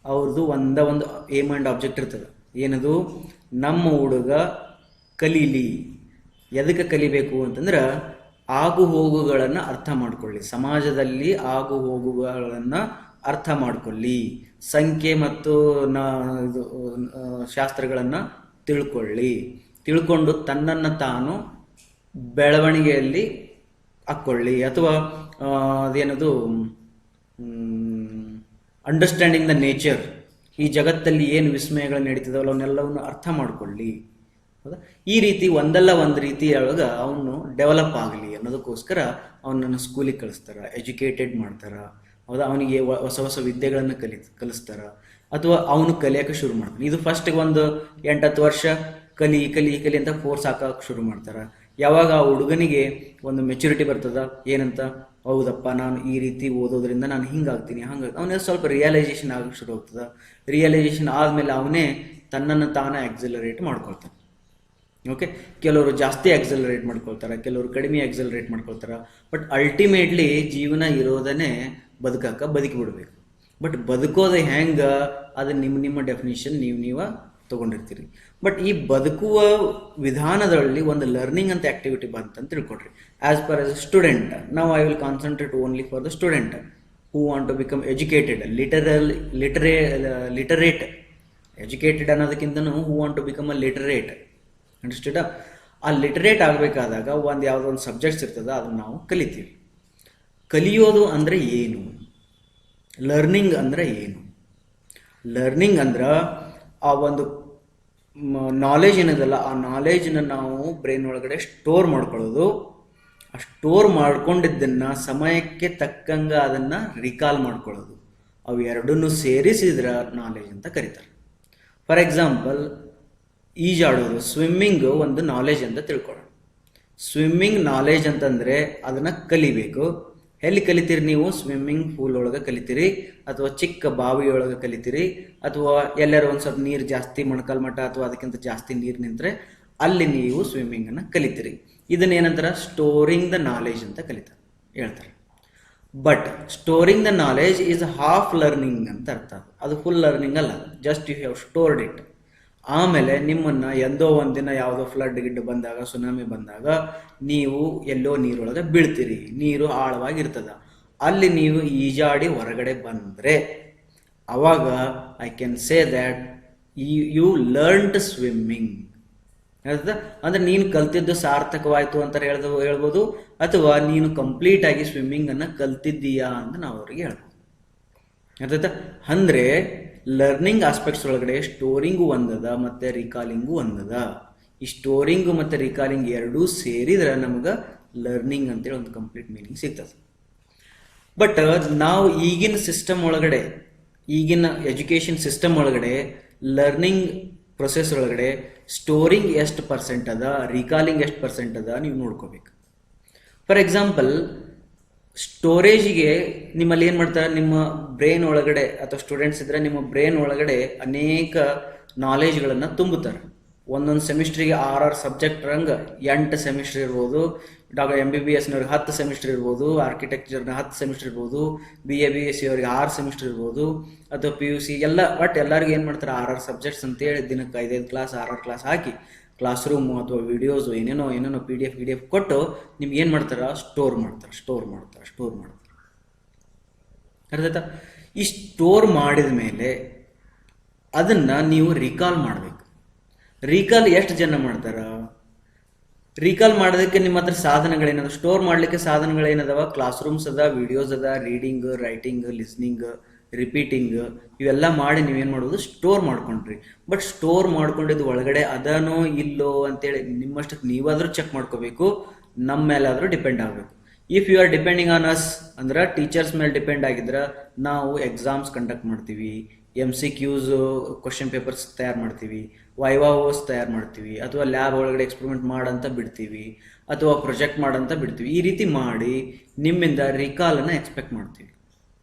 S1: ಅವ್ರದ್ದು ಒಂದು ಏಮ್ ಆ್ಯಂಡ್ ಆಬ್ಜೆಕ್ಟ್ ಇರ್ತದೆ. ಏನದು? ನಮ್ಮ ಹುಡುಗ ಕಲೀಲಿ. ಎದಕ್ಕೆ ಕಲಿಬೇಕು ಅಂತಂದ್ರೆ, ಆಗು ಹೋಗುಗಳನ್ನು ಅರ್ಥ ಮಾಡ್ಕೊಳ್ಳಿ, ಸಮಾಜದಲ್ಲಿ ಆಗು ಹೋಗುಗಳನ್ನು ಅರ್ಥ ಮಾಡಿಕೊಳ್ಳಿ, ಸಂಖ್ಯೆ ಮತ್ತು ಶಾಸ್ತ್ರಗಳನ್ನು ತಿಳ್ಕೊಂಡು ತನ್ನನ್ನು ತಾನು ಬೆಳವಣಿಗೆಯಲ್ಲಿ ಹಾಕ್ಕೊಳ್ಳಿ, ಅಥವಾ ಅದೇನದು ಅಂಡರ್ಸ್ಟ್ಯಾಂಡಿಂಗ್ ದ ನೇಚರ್, ಈ ಜಗತ್ತಲ್ಲಿ ಏನು ವಿಸ್ಮಯಗಳು ನಡೀತಿದಾವಲ್ಲ ಅವನ್ನೆಲ್ಲವನ್ನು ಅರ್ಥ ಮಾಡ್ಕೊಳ್ಳಿ. ಹೌದಾ? ಈ ರೀತಿ ಒಂದಲ್ಲ ಒಂದು ರೀತಿಯೊಳಗೆ ಅವನು ಡೆವಲಪ್ ಆಗಲಿ ಅನ್ನೋದಕ್ಕೋಸ್ಕರ ಅವನನ್ನು ಸ್ಕೂಲಿಗೆ ಕಳಿಸ್ತಾರ, ಎಜುಕೇಟೆಡ್ ಮಾಡ್ತಾರ. ಹೌದಾ? ಅವನಿಗೆ ಹೊಸ ಹೊಸ ವಿದ್ಯೆಗಳನ್ನು ಕಲಿಸ್ತಾರ, ಅಥವಾ ಅವನು ಕಲಿಯೋಕೆ ಶುರು ಮಾಡ್ತಾನೆ. ಇದು ಫಸ್ಟಿಗೆ ಒಂದು 8-10 ವರ್ಷ ಕಲಿ ಕಲಿ ಕಲಿ ಅಂತ ಫೋರ್ಸ್ ಹಾಕಕ್ಕೆ ಶುರು ಮಾಡ್ತಾರೆ. ಯಾವಾಗ ಆ ಹುಡುಗನಿಗೆ ಒಂದು ಮೆಚುರಿಟಿ ಬರ್ತದ, ಏನಂತ, ಹೌದಪ್ಪ ನಾನು ಈ ರೀತಿ ಓದೋದ್ರಿಂದ ನಾನು ಹಿಂಗಾಗ್ತೀನಿ ಅವನಿಗೆ ಸ್ವಲ್ಪ ರಿಯಲೈಸೇಷನ್ ಆಗಕ್ಕೆ ಶುರು ಆಗ್ತದೆ. ರಿಯಲೈಸೇಷನ್ ಆದಮೇಲೆ ಅವನೇ ತನ್ನನ್ನು ತಾನೇ ಆಕ್ಸಿಲರೇಟ್ ಮಾಡ್ಕೊಳ್ತಾನೆ. ಓಕೆ, ಕೆಲವರು ಜಾಸ್ತಿ ಆಕ್ಸಿಲರೇಟ್ ಮಾಡ್ಕೊಳ್ತಾರೆ, ಕೆಲವರು ಕಡಿಮೆ ಆಕ್ಸಿಲರೇಟ್ ಮಾಡ್ಕೊಳ್ತಾರೆ. ಬಟ್ ಅಲ್ಟಿಮೇಟ್ಲಿ ಜೀವನ ಇರೋದನ್ನೇ ಬದುಕಿ ಬಿಡಬೇಕು. ಬಟ್ ಬದುಕೋದು ಹೆಂಗೆ, ಅದು ನಿಮ್ಮ ಡೆಫಿನಿಷನ್ ನೀವು ತೊಗೊಂಡಿರ್ತೀರಿ. ಬಟ್ ಈ ಬದುಕುವ ವಿಧಾನದಲ್ಲಿ ಒಂದು ಲರ್ನಿಂಗ್ ಅಂತ ಆಕ್ಟಿವಿಟಿ ಬಂತಂತ ತಿಳ್ಕೊಡ್ರಿ. ಆಸ್ ಪರ್ ಎಸ್ ಸ್ಟೂಡೆಂಟ್, ನಾವು I will concentrate only for the student who want to become educated, literate. Educated ಅನ್ನೋದಕ್ಕಿಂತನೂ who want to become a literate. Understand? ಆ ಲಿಟರೇಟ್ ಆಗಬೇಕಾದಾಗ ಯಾವುದೋ ಒಂದು ಸಬ್ಜೆಕ್ಟ್ಸ್ ಇರ್ತದೆ, ಅದನ್ನು ನಾವು ಕಲಿತೀವಿ. ಕಲಿಯೋದು ಅಂದರೆ ಏನು? ಲರ್ನಿಂಗ್ ಅಂದರೆ ಏನು? ಲರ್ನಿಂಗ್ ಅಂದ್ರೆ ಆ ಒಂದು ನಾಲೆಜ್ ಏನದಲ್ಲ, ಆ ನಾಲೆಜ್ನ ನಾವು ಬ್ರೈನ್ ಒಳಗಡೆ ಸ್ಟೋರ್ ಮಾಡ್ಕೊಳ್ಳೋದು. ಆ ಸ್ಟೋರ್ ಮಾಡ್ಕೊಂಡಿದ್ದನ್ನು ಸಮಯಕ್ಕೆ ತಕ್ಕಂಗೆ ಅದನ್ನು ರಿಕಾಲ್ ಮಾಡ್ಕೊಳ್ಳೋದು. ಅವು ಎರಡನ್ನೂ ಸೇರಿಸಿದ್ರೆ ನಾಲೆಜ್ ಅಂತ ಕರೀತಾರೆ. ಫಾರ್ ಎಕ್ಸಾಂಪಲ್, ಈಜಾಡೋದು, ಸ್ವಿಮ್ಮಿಂಗು ಒಂದು ನಾಲೆಜ್ ಅಂತ ತಿಳ್ಕೊಳ್ಳೋಣ. ಸ್ವಿಮ್ಮಿಂಗ್ ನಾಲೆಜ್ ಅಂತಂದರೆ ಅದನ್ನು ಕಲಿಬೇಕು. ಎಲ್ಲಿ ಕಲಿತೀರಿ ನೀವು? ಸ್ವಿಮ್ಮಿಂಗ್ ಪೂಲ್ ಒಳಗೆ ಕಲಿತೀರಿ, ಅಥವಾ ಚಿಕ್ಕ ಬಾವಿಯೊಳಗೆ ಕಲಿತೀರಿ, ಅಥವಾ ಎಲ್ಲರೂ ಒಂದು ಸ್ವಲ್ಪ ನೀರು ಜಾಸ್ತಿ ಮೊಣಕಾಲು ಮಟ್ಟ ಅಥವಾ ಅದಕ್ಕಿಂತ ಜಾಸ್ತಿ ನೀರು ನಿಂತರೆ ಅಲ್ಲಿ ನೀವು ಸ್ವಿಮ್ಮಿಂಗನ್ನು ಕಲಿತೀರಿ. ಇದನ್ನೇನಂತಾರೆ? ಸ್ಟೋರಿಂಗ್ ದ ನಾಲೆಜ್ ಅಂತ ಹೇಳ್ತಾರೆ. But storing the knowledge is half learning ಅಂತ ಅರ್ಥ. ಅದು ಫುಲ್ ಲರ್ನಿಂಗ್ ಅಲ್ಲ, just you have stored it. ಆಮೇಲೆ ನಿಮ್ಮನ್ನು ಎಂದೋ ಒಂದಿನ ಯಾವುದೋ ಫ್ಲಡ್ ಗಿಡ್ ಬಂದಾಗ, ಸುನಾಮಿ ಬಂದಾಗ ನೀವು ಎಲ್ಲೋ ನೀರೊಳಗೆ ಬೀಳ್ತೀರಿ. ನೀರು ಆಳವಾಗಿರ್ತದ. ಅಲ್ಲಿ ನೀವು ಈಜಾಡಿ ಹೊರಗಡೆ ಬಂದರೆ ಅವಾಗ I can say that you learned swimming. ಅಂದರೆ ನೀನು ಕಲ್ತಿದ್ದು ಸಾರ್ಥಕವಾಯಿತು ಅಂತ ಹೇಳ್ಬೋದು, ಅಥವಾ ನೀನು ಕಂಪ್ಲೀಟಾಗಿ ಸ್ವಿಮ್ಮಿಂಗನ್ನು ಕಲ್ತಿದ್ದೀಯಾ ಅಂತ ನಾವು ಅವ್ರಿಗೆ ಹೇಳ್ಬೋದು. ಅರ್ಥಾಯ್ತಾ? ಅಂದರೆ ಲರ್ನಿಂಗ್ ಆಸ್ಪೆಕ್ಟ್ಸ್ ಒಳಗಡೆ ಸ್ಟೋರಿಂಗು ಒಂದದ ಮತ್ತು ರಿಕಾಲಿಂಗು ಒಂದದ. ಈ ಸ್ಟೋರಿಂಗು ಮತ್ತು ರಿಕಾಲಿಂಗ್ ಎರಡೂ ಸೇರಿದ್ರೆ ನಮಗೆ ಲರ್ನಿಂಗ್ ಅಂತೇಳಿ ಒಂದು ಕಂಪ್ಲೀಟ್ ಮೀನಿಂಗ್ ಸಿಗ್ತದೆ. ಬಟ್ ನಾವು ಈಗಿನ ಸಿಸ್ಟಮ್ ಒಳಗಡೆ, ಈಗಿನ ಎಜುಕೇಷನ್ ಸಿಸ್ಟಮ್ ಒಳಗಡೆ ಲರ್ನಿಂಗ್ ಪ್ರೊಸೆಸ್ ಒಳಗಡೆ ಸ್ಟೋರಿಂಗ್ ಎಷ್ಟು ಪರ್ಸೆಂಟ್ ಅದ, ರಿಕಾಲಿಂಗ್ ಎಷ್ಟು ಪರ್ಸೆಂಟ್ ಅದ ನೀವು ನೋಡ್ಕೋಬೇಕು. ಫಾರ್ ಎಕ್ಸಾಂಪಲ್, ಸ್ಟೋರೇಜಿಗೆ ನಿಮ್ಮಲ್ಲಿ ಏನು ಮಾಡ್ತಾರೆ, ನಿಮ್ಮ ಬ್ರೈನ್ ಒಳಗಡೆ ಅಥವಾ ಸ್ಟೂಡೆಂಟ್ಸ್ ಇದ್ದರೆ ನಿಮ್ಮ ಬ್ರೈನ್ ಒಳಗಡೆ ಅನೇಕ ನಾಲೆಜ್ಗಳನ್ನು ತುಂಬುತ್ತಾರೆ. ಒಂದೊಂದು ಸೆಮಿಸ್ಟ್ರಿಗೆ 6 ಸಬ್ಜೆಕ್ಟ್ ರಂಗೆ 8 ಸೆಮಿಸ್ಟರ್ ಇರ್ಬೋದು. MBBSನವ್ರಿಗೆ 10 ಸೆಮಿಸ್ಟರ್ ಇರ್ಬೋದು, ಆರ್ಕಿಟೆಕ್ಚರ್ನ 10 ಸೆಮಿಸ್ಟರ್ ಇರ್ಬೋದು, BA/BSc ಅವ್ರಿಗೆ 6 ಸೆಮಿಸ್ಟರ್ ಇರ್ಬೋದು, ಅಥವಾ PUC ಎಲ್ಲ. ಬಟ್ ಎಲ್ಲರಿಗೂ ಏನು ಮಾಡ್ತಾರೆ, 6 ಸಬ್ಜೆಕ್ಟ್ಸ್ ಅಂತೇಳಿ ದಿನಕ್ಕೆ 5 ಕ್ಲಾಸ್ 6 ಕ್ಲಾಸ್ ಹಾಕಿ ಕ್ಲಾಸ್ ರೂಮು ಅಥವಾ ವಿಡಿಯೋಸು ಏನೇನೋ PDF ಕೊಟ್ಟು ನಿಮ್ಗೆ ಏನು ಮಾಡ್ತಾರೆ, ಸ್ಟೋರ್ ಮಾಡ್ತಾರೆ. ಅರ್ಥಾಯ್ತಾ? ಈ ಸ್ಟೋರ್ ಮಾಡಿದ ಮೇಲೆ ಅದನ್ನು ನೀವು ರಿಕಾಲ್ ಮಾಡಬೇಕು. ರಿಕಾಲ್ ಎಷ್ಟು ಜನ ಮಾಡ್ತಾರ? ರಿಕಾಲ್ ಮಾಡೋದಕ್ಕೆ ನಿಮ್ಮ ಹತ್ರ ಸಾಧನಗಳೇನದ? ಸ್ಟೋರ್ ಮಾಡಲಿಕ್ಕೆ ಸಾಧನಗಳೇನದವ? ಕ್ಲಾಸ್ ರೂಮ್ಸ್ ಅದ, ವಿಡಿಯೋಸ್ ಅದ, ರೀಡಿಂಗ್, ರೈಟಿಂಗ್, ಲಿಸ್ನಿಂಗ್, ರಿಪೀಟಿಂಗ್, ಇವೆಲ್ಲ ಮಾಡಿ ನೀವೇನು ಮಾಡೋದು, ಸ್ಟೋರ್ ಮಾಡ್ಕೊಂಡ್ರಿ. ಬಟ್ ಸ್ಟೋರ್ ಮಾಡ್ಕೊಂಡಿದ್ದು ಒಳಗಡೆ ಅದನೋ ಇಲ್ಲೋ ಅಂತೇಳಿ ನಿಮ್ಮಷ್ಟಕ್ಕೆ ನೀವಾದರೂ ಚೆಕ್ ಮಾಡ್ಕೋಬೇಕು. ನಮ್ಮ ಮೇಲಾದರೂ ಡಿಪೆಂಡ್ ಆಗಬೇಕು. If you are depending on us ಅಂದ್ರೆ ಟೀಚರ್ಸ್ ಮೇಲೆ ಡಿಪೆಂಡ್ ಆಗಿದ್ರೆ ನಾವು ಎಕ್ಸಾಮ್ಸ್ ಕಂಡಕ್ಟ್ ಮಾಡ್ತೀವಿ, MCQs ಕ್ವಶನ್ ಪೇಪರ್ಸ್ ತಯಾರು ಮಾಡ್ತೀವಿ, ವೈವಾಸ್ ತಯಾರು ಮಾಡ್ತೀವಿ, ಅಥವಾ ಲ್ಯಾಬ್ ಒಳಗಡೆ ಎಕ್ಸ್ಪೆರಿಮೆಂಟ್ ಮಾಡಂತ ಬಿಡ್ತೀವಿ, ಅಥವಾ ಪ್ರೊಜೆಕ್ಟ್ ಮಾಡಂತ ಬಿಡ್ತೀವಿ. ಈ ರೀತಿ ಮಾಡಿ ನಿಮ್ಮಿಂದ ರಿಕಾಲನ್ನು ಎಕ್ಸ್ಪೆಕ್ಟ್ ಮಾಡ್ತೀವಿ.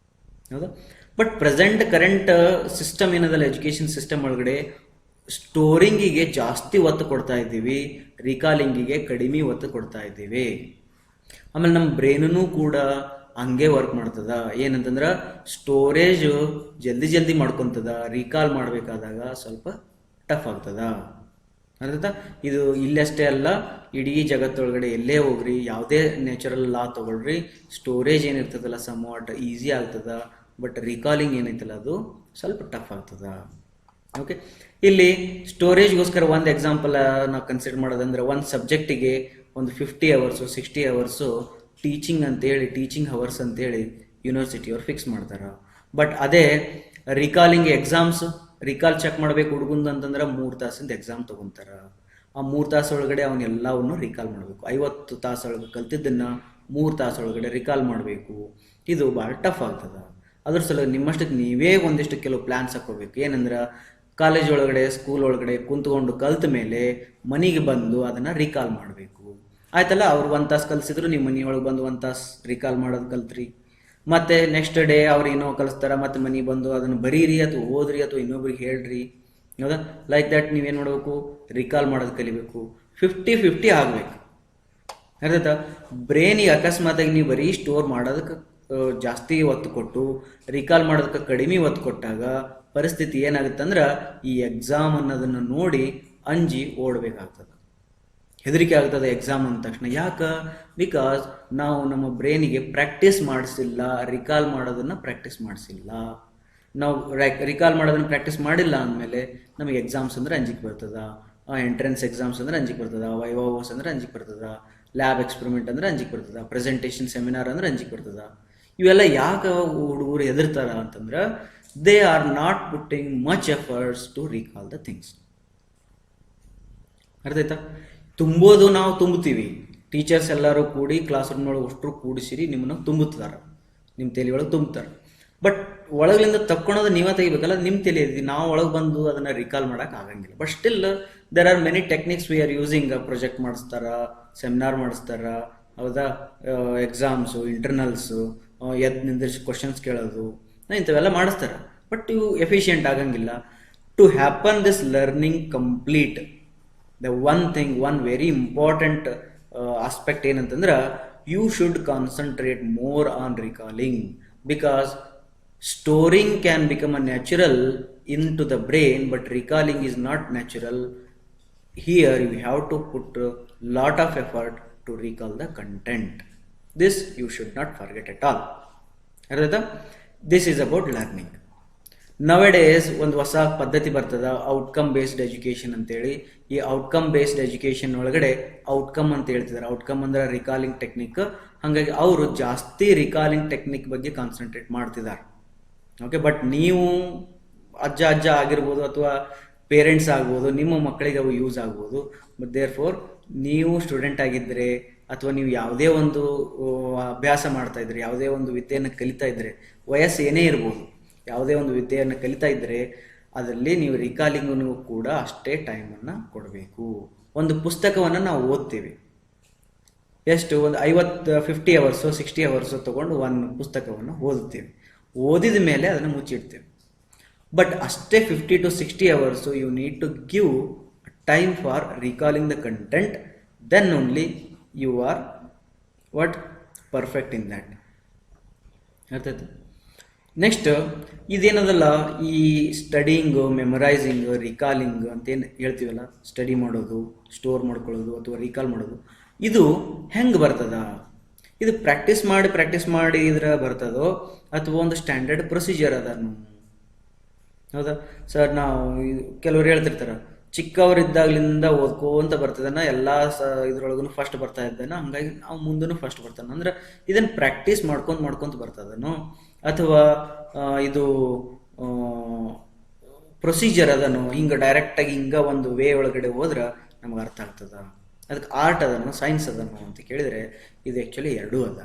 S1: ಹೌದಾ? ಬಟ್ ಕರೆಂಟ್ ಸಿಸ್ಟಮ್ ಏನದಲ್ಲ, ಎಜುಕೇಷನ್ ಸಿಸ್ಟಮ್ ಒಳಗಡೆ ಸ್ಟೋರಿಂಗಿಗೆ ಜಾಸ್ತಿ ಒತ್ತು ಕೊಡ್ತಾ ಇದ್ದೀವಿ, ರಿಕಾಲಿಂಗಿಗೆ ಕಡಿಮೆ ಒತ್ತು ಕೊಡ್ತಾ ಇದ್ದೀವಿ. ಆಮೇಲೆ ನಮ್ಮ ಬ್ರೈನೂ ಕೂಡ ಹಂಗೆ ವರ್ಕ್ ಮಾಡ್ತದ. ಏನಂತಂದ್ರೆ ಸ್ಟೋರೇಜು ಜಲ್ದಿ ಮಾಡ್ಕೊತದ, ರಿಕಾಲ್ ಮಾಡಬೇಕಾದಾಗ ಸ್ವಲ್ಪ ಟಫ್ ಆಗ್ತದ. ಅರ್ಥ? ಇದು ಇಲ್ಲಷ್ಟೇ ಅಲ್ಲ, ಇಡೀ ಜಗತ್ತೊಳಗಡೆ ಎಲ್ಲೇ ಹೋಗ್ರಿ, ಯಾವುದೇ ನ್ಯಾಚುರಲ್ ಲಾ ತೊಗೊಳ್ರಿ, ಸ್ಟೋರೇಜ್ ಏನಿರ್ತದಲ್ಲ ಸಮ್ವಾಟ್ ಈಸಿ ಆಗ್ತದ. ಬಟ್ ರಿಕಾಲಿಂಗ್ ಏನೈತಲ್ಲ ಅದು ಸ್ವಲ್ಪ ಟಫ್ ಆಗ್ತದ. ಓಕೆ, ಇಲ್ಲಿ ಸ್ಟೋರೇಜ್ಗೋಸ್ಕರ ಒಂದು ಎಕ್ಸಾಂಪಲ್ ನಾವು ಕನ್ಸಿಡರ್ ಮಾಡೋದಂದ್ರೆ, ಒಂದು ಸಬ್ಜೆಕ್ಟಿಗೆ ಒಂದು 50 hours 60 hours ಟೀಚಿಂಗ್ ಹವರ್ಸ್ ಅಂತೇಳಿ ಯೂನಿವರ್ಸಿಟಿಯವ್ರು ಫಿಕ್ಸ್ ಮಾಡ್ತಾರೆ. ಬಟ್ ಅದೇ ರಿಕಾಲಿಂಗ್ ಎಕ್ಸಾಮ್ಸ್ ರಿಕಾಲ್ ಚೆಕ್ ಮಾಡ್ಬೇಕು ಹುಡುಗಂದು ಅಂತಂದ್ರೆ 3 ತಾಸಿಂದ ಎಕ್ಸಾಮ್ ತೊಗೊತಾರ. ಆ 3 ತಾಸು ಒಳಗಡೆ ಅವನ್ನೆಲ್ಲವನ್ನು ರಿಕಾಲ್ ಮಾಡಬೇಕು. 50 ತಾಸು ಒಳಗೆ ಕಲ್ತಿದ್ದನ್ನು 3 ತಾಸು ಒಳಗಡೆ ರಿಕಾಲ್ ಮಾಡಬೇಕು. ಇದು ಭಾಳ ಟಫ್ ಆಗ್ತದೆ. ಅದ್ರ ಸಲುವಾಗಿ ನಿಮ್ಮಷ್ಟಕ್ಕೆ ನೀವೇ ಒಂದಿಷ್ಟು ಕೆಲವು ಪ್ಲ್ಯಾನ್ಸ್ ಹಾಕೋಬೇಕು. ಏನಂದ್ರೆ ಕಾಲೇಜ್ ಒಳಗಡೆ ಸ್ಕೂಲ್ ಒಳಗಡೆ ಕುಂತ್ಕೊಂಡು ಕಲ್ತ ಮೇಲೆ ಮನೆಗೆ ಬಂದು ಅದನ್ನು ರಿಕಾಲ್ ಮಾಡಬೇಕು. ಆಯ್ತಲ್ಲ, ಅವ್ರು 1 ತಾಸು ಕಲಿಸಿದ್ರು, ನೀವು ಮನೆಯೊಳಗೆ ಬಂದು 1 ತಾಸು ರಿಕಾಲ್ ಮಾಡೋದು ಕಲ್ತ್ರಿ. ಮತ್ತು ನೆಕ್ಸ್ಟ್ ಡೇ ಅವ್ರು ಏನೋ ಕಲಿಸ್ತಾರ, ಮತ್ತು ಮನೆಗೆ ಬಂದು ಅದನ್ನು ಬರೀರಿ ಅಥವಾ ಓದ್ರಿ ಅಥವಾ ಇನ್ನೊಬ್ರಿಗೆ ಹೇಳ್ರಿ. ಹೌದಾ? ಲೈಕ್ ದ್ಯಾಟ್ ನೀವೇನು ಮಾಡಬೇಕು, ರಿಕಾಲ್ ಮಾಡೋದು ಕಲಿಬೇಕು. 50-50 ಆಗಬೇಕು. ಅರ್ಥಾಯ್ತಾ? ಬ್ರೈನಿಗೆ ಅಕಸ್ಮಾತಾಗಿ ನೀವು ಬರೀ ಸ್ಟೋರ್ ಮಾಡೋದಕ್ಕೆ ಜಾಸ್ತಿ ಒತ್ತು ಕೊಟ್ಟು ರಿಕಾಲ್ ಮಾಡೋದಕ್ಕೆ ಕಡಿಮೆ ಒತ್ತು ಕೊಟ್ಟಾಗ ಪರಿಸ್ಥಿತಿ ಏನಾಗುತ್ತೆ ಅಂದ್ರೆ ಈ ಎಕ್ಸಾಮ್ ಅನ್ನೋದನ್ನು ನೋಡಿ ಅಂಜಿ ಓಡಬೇಕಾಗ್ತದೆ. ಹೆದರಿಕೆ ಆಗ್ತದೆ ಎಕ್ಸಾಮ್ ಅಂದ ತಕ್ಷಣ. ಯಾಕೆ? ಬಿಕಾಸ್ ನಾವು ನಮ್ಮ ಬ್ರೈನಿಗೆ ಪ್ರಾಕ್ಟೀಸ್ ಮಾಡಿಸಿಲ್ಲ, ರಿಕಾಲ್ ಮಾಡೋದನ್ನು ಪ್ರಾಕ್ಟೀಸ್ ಮಾಡಿಸಿಲ್ಲ. ನಾವು ರಿಕಾಲ್ ಮಾಡೋದನ್ನು ಪ್ರಾಕ್ಟೀಸ್ ಮಾಡಿಲ್ಲ ಅಂದಮೇಲೆ ನಮಗೆ ಎಕ್ಸಾಮ್ಸ್ ಅಂದ್ರೆ ಅಂಜಿಕೆ ಬರ್ತದ, ಎಂಟ್ರೆನ್ಸ್ ಎಕ್ಸಾಮ್ಸ್ ಅಂದ್ರೆ ಅಂಜಿಕೆ ಬರ್ತದ, ವೈವಾಸ್ ಅಂದ್ರೆ ಅಂಜಿಕೆ ಬರ್ತದ, ಲ್ಯಾಬ್ ಎಕ್ಸ್ಪೆರಿಮೆಂಟ್ ಅಂದ್ರೆ ಅಂಜಿಕೆ ಬರ್ತದ, ಪ್ರೆಸೆಂಟೇಷನ್ ಸೆಮಿನಾರ್ ಅಂದ್ರೆ ಅಂಜಿಕೆ ಬರ್ತದ. ಇವೆಲ್ಲ ಯಾಕೆ ಹುಡುಗರು ಹೆದರ್ತಾರ ಅಂತಂದ್ರೆ they are not putting much efforts to recall the things. ಅರ್ಥ ಆಯ್ತಾ? ತುಂಬೋದು ನಾವು ತುಂಬುತ್ತೀವಿ. ಟೀಚರ್ಸ್ ಎಲ್ಲರೂ ಕೂಡಿ ಕ್ಲಾಸ್ ರೂಮ್ನೊಳಗೆ ಅಷ್ಟರು ಕೂಡಿಸಿರಿ ನಿಮ್ಮನ್ನು ತುಂಬುತ್ತಾರೆ, ನಿಮ್ಮ ತಲೆಯೊಳಗೆ ತುಂಬುತ್ತಾರೆ. ಬಟ್ ಒಳಗಲಿಂದ ತಕ್ಕೊಳೋದು ನೀವೇ ತೆಗಿಬೇಕಲ್ಲ, ನಿಮ್ಮ ತಲೆ ನಾವು ಒಳಗೆ ಬಂದು ಅದನ್ನು ರಿಕಾಲ್ ಮಾಡೋಕೆ ಆಗಂಗಿಲ್ಲ. But still there are many techniques we are using. Project ಮಾಡಿಸ್ತಾರ, ಸೆಮಿನಾರ್ ಮಾಡಿಸ್ತಾರ, ಹೌದಾ, ಎಕ್ಸಾಮ್ಸು, ಇಂಟರ್ನಲ್ಸು, ಎದ್ದು ನಿಂದಿರಿಸಿ ಕ್ವಶನ್ಸ್ ಕೇಳೋದು, ಇಂಥವೆಲ್ಲ ಮಾಡಿಸ್ತಾರೆ. ಬಟ್ ಇವು ಎಫಿಷಿಯೆಂಟ್ ಆಗಂಗಿಲ್ಲ. To happen this learning complete, the one very important aspect ಏನಂತಂದ್ರೆ you should concentrate more on recalling. Because storing can become a natural into the brain, but recalling is not natural. Here you have to put lot of effort to recall the content. This you should not forget at all. ಅರ್ಥಾಯ್ತಾ? This is about learning. Nowadays ಒಂದು ಹೊಸ ಪದ್ಧತಿ ಬರ್ತದ, outcome based education ಅಂತೇಳಿ. ಈ outcome based education ಒಳಗಡೆ outcome ಅಂತ ಹೇಳ್ತಿದ್ದಾರೆ. ಔಟ್ಕಮ್ ಅಂದ್ರೆ ರಿಕಾಲಿಂಗ್ ಟೆಕ್ನಿಕ್. ಹಾಗಾಗಿ ಅವರು ಜಾಸ್ತಿ ರಿಕಾಲಿಂಗ್ ಟೆಕ್ನಿಕ್ ಬಗ್ಗೆ ಕಾನ್ಸಂಟ್ರೇಟ್ ಮಾಡ್ತಿದ್ದಾರೆ. ಓಕೆ, ಬಟ್ ನೀವು ಅಜ್ಜ ಆಗಿರ್ಬೋದು ಅಥವಾ ಪೇರೆಂಟ್ಸ್ ಆಗ್ಬೋದು, ನಿಮ್ಮ ಮಕ್ಕಳಿಗೆ ಅವು ಯೂಸ್ ಆಗ್ಬೋದು. ಬಟ್ ದೇರ್ ಫೋರ್ ನೀವು ಸ್ಟೂಡೆಂಟ್ ಆಗಿದ್ದರೆ ಅಥವಾ ನೀವು ಯಾವುದೇ ಒಂದು ಅಭ್ಯಾಸ ಮಾಡ್ತಾ ಇದ್ರೆ, ಯಾವುದೇ ಒಂದು ವಿದ್ಯೆಯನ್ನು ಕಲಿತಾ ಇದ್ರೆ, ವಯಸ್ಸು ಏನೇ ಇರ್ಬೋದು, ಯಾವುದೇ ಒಂದು ವಿದ್ಯೆಯನ್ನು ಕಲಿತಾ ಇದ್ದರೆ ಅದರಲ್ಲಿ ನೀವು ರಿಕಾಲಿಂಗೂ ಕೂಡ ಅಷ್ಟೇ ಟೈಮನ್ನು ಕೊಡಬೇಕು. ಒಂದು ಪುಸ್ತಕವನ್ನು ನಾವು ಓದ್ತೀವಿ, ಎಷ್ಟು ಒಂದು 50 ಅವರ್ಸು 60 ಅವರ್ಸು ತೊಗೊಂಡು ಒಂದು ಪುಸ್ತಕವನ್ನು ಓದುತ್ತೀವಿ. ಓದಿದ ಮೇಲೆ ಅದನ್ನು ಮುಚ್ಚಿಡ್ತೀವಿ. ಬಟ್ ಅಷ್ಟೇ 50 to 60 hours you need to give time for recalling the content. Then only you are perfect in that. ಅರ್ಥಾಯ್ತು? ನೆಕ್ಸ್ಟ್ ಇದೇನದಲ್ಲ, ಈ ಸ್ಟಡಿಂಗು, ಮೆಮೊರೈಸಿಂಗ್, ರಿಕಾಲಿಂಗ್ ಅಂತೇನು ಹೇಳ್ತೀವಲ್ಲ, ಸ್ಟಡಿ ಮಾಡೋದು, ಸ್ಟೋರ್ ಮಾಡ್ಕೊಳ್ಳೋದು ಅಥವಾ ರಿಕಾಲ್ ಮಾಡೋದು, ಇದು ಹೆಂಗೆ ಬರ್ತದ? ಇದು ಪ್ರಾಕ್ಟೀಸ್ ಮಾಡಿ ಇದ್ರೆ ಬರ್ತದೋ ಅಥವಾ ಒಂದು ಸ್ಟ್ಯಾಂಡರ್ಡ್ ಪ್ರೊಸೀಜರ್ ಅದನ್ನು? ಹೌದಾ ಸರ್? ನಾವು ಕೆಲವ್ರು ಹೇಳ್ತಿರ್ತಾರೆ, ಚಿಕ್ಕವರಿದ್ದಾಗಲಿಂದ ಓದ್ಕೋಂತ ಬರ್ತದನ, ಎಲ್ಲ ಇದ್ರೊಳಗೂ ಫಸ್ಟ್ ಬರ್ತಾ ಇದ್ದಾನ, ಹಂಗಾಗಿ ನಾವು ಮುಂದೂ ಫಸ್ಟ್ ಬರ್ತಾನೆ ಅಂದ್ರೆ ಇದನ್ನು ಪ್ರಾಕ್ಟೀಸ್ ಮಾಡ್ಕೊಂತ ಬರ್ತದನು ಅಥವಾ ಇದು ಪ್ರೊಸೀಜರ್ ಅದನ್ನು ಹಿಂಗೆ ಡೈರೆಕ್ಟಾಗಿ ಹಿಂಗೆ ಒಂದು ವೇ ಒಳಗಡೆ ಹೋದ್ರೆ ನಮ್ಗೆ ಅರ್ಥ ಆಗ್ತದ? ಅದಕ್ಕೆ ಆರ್ಟ್ ಅದನ್ನು, ಸೈನ್ಸ್ ಅದನ್ನು ಅಂತ ಕೇಳಿದರೆ ಇದು ಆ್ಯಕ್ಚುಲಿ ಎರಡೂ ಅದ.